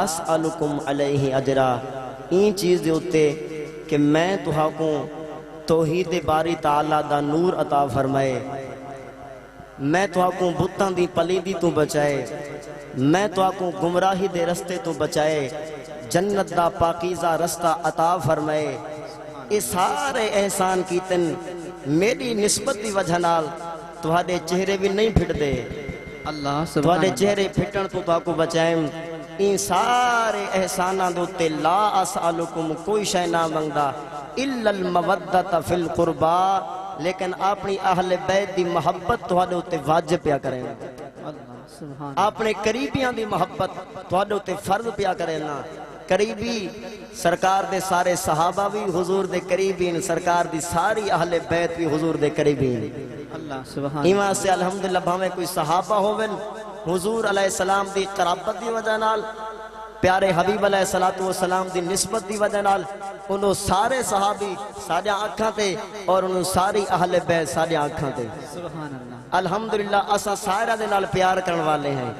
اسألکم علیہ اجرا این چیز دے اتے کہ میں تہاکوں توحید باری تعالیٰ دا نور عطا فرمائے، میں تہاکوں بتاں دی پلیدی تو بچائے، میں تہاکوں گمراہی دے رستے تو بچائے، جنت دا پاکیزہ رستہ عطا فرمائے۔ اے سارے احسان کیتن میری نسبت دی وجہ نال تہاڈے چہرے بھی نہیں پھٹ دے، اللہ سبحان تہاڈے اللہ۔ چہرے پھٹن تو تہاکوں بچائیں۔ این سارے احساناں دوتے لا اسألکم کوئی شے نہ منگدا الا المودۃ فی القربا، لیکن اپنی اہل بیت دی محبت تہاڈے اتے واجب پیا کریں، اللہ سبحان اپنے قریبیاں دی محبت تہاڈے اتے فرض پیا کرنا۔ قریبی سرکار دے سارے صحابہ بھی حضور دے قریبین، سرکار دی ساری اہل بیت بھی حضور دے قریبین۔ اللہ سبحان ایمان سے الحمدللہ بھاویں کوئی صحابہ ہوون حضور علیہ السلام دی قرابت دی وجہ نال، پیارے حبیب علیہ السلام دی نسبت دی وجہ نال، انہوں سارے صحابی سارے آنکھاں تے اور انہوں ساری اہل بیت سارے آنکھاں تے۔ سبحان اللہ۔ الحمدللہ اسا سارا دے نال پیار کرن والے ہیں،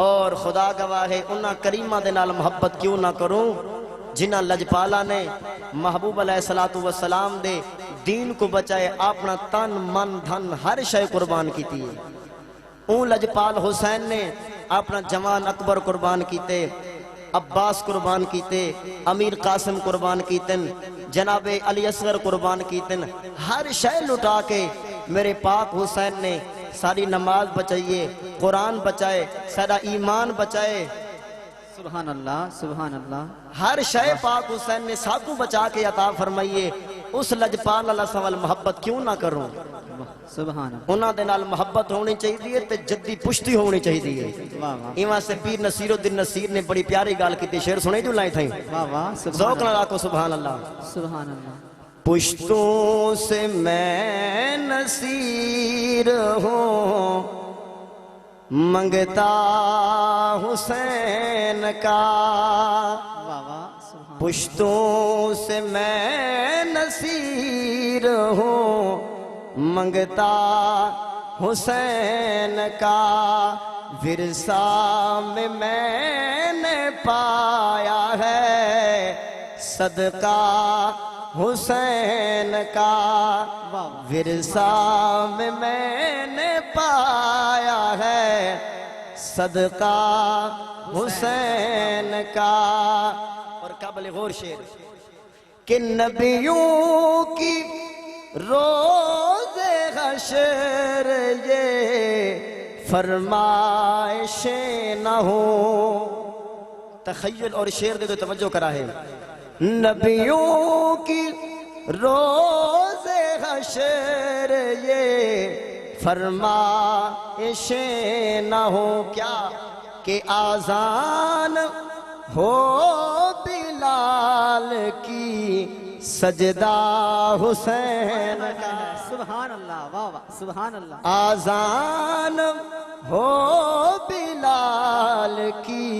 اور خدا گواہ ہے انہاں کریمہ دے نال محبت کیوں نہ کروں جنہاں لجپالا نے محبوب علیہ السلام دے دین کو بچائے، اپنا تن من دھن ہر شے قربان کیتی ہے۔ اون لجپال حسین نے اپنا جوان اکبر قربان کیتے، عباس قربان کیتے، امیر قاسم قربان کیتن، جناب علی اصغر قربان کیتن، ہر شے لٹا کے میرے پاک حسین نے ساری نماز بچائیے، قرآن بچائے، سارا ایمان بچائے، سبحان اللہ سبحان اللہ۔ ہر شے پاک حسین نے ساکو بچا کے عطا فرمائیے۔ اس لجپال اللہ سوال محبت کیوں نہ کروں؟ سبحان اللہ۔ انہاں دے نال محبت ہونی چاہیے تے جدی پشتی ہونی چاہیے۔ واہ واہ ایمان سے پیر نصیر الدین نصیر نے بڑی پیاری گال کی تھی، شعر سنے جو لائے تھیں، واہ واہ ذوق سبحان نہ اللہ راکو سبحان اللہ۔ سبحان اللہ۔ پشتوں سے میں نصیر ہوں منگتا حسین کا، واہ واہ سبحان پشتوں سے میں نصیر ہوں منگتا حسین کا، ورثہ میں نے پایا ہے صدقہ حسین کا، ورثہ میں نے پایا ہے صدقہ حسین کا۔ اور قابل غور شعر کہ نبیوں کی روز حشر یہ فرمائشیں نہ ہو، تخیل اور شعر دے تو توجہ کرا ہے۔ نبیوں کی روز حشر یہ فرمائشیں نہ ہو، کیا کہ آذان ہو بلال کی سجدہ حسین کا، سبحان اللہ واہ واہ سبحان اللہ۔ آذان ہو بلال کی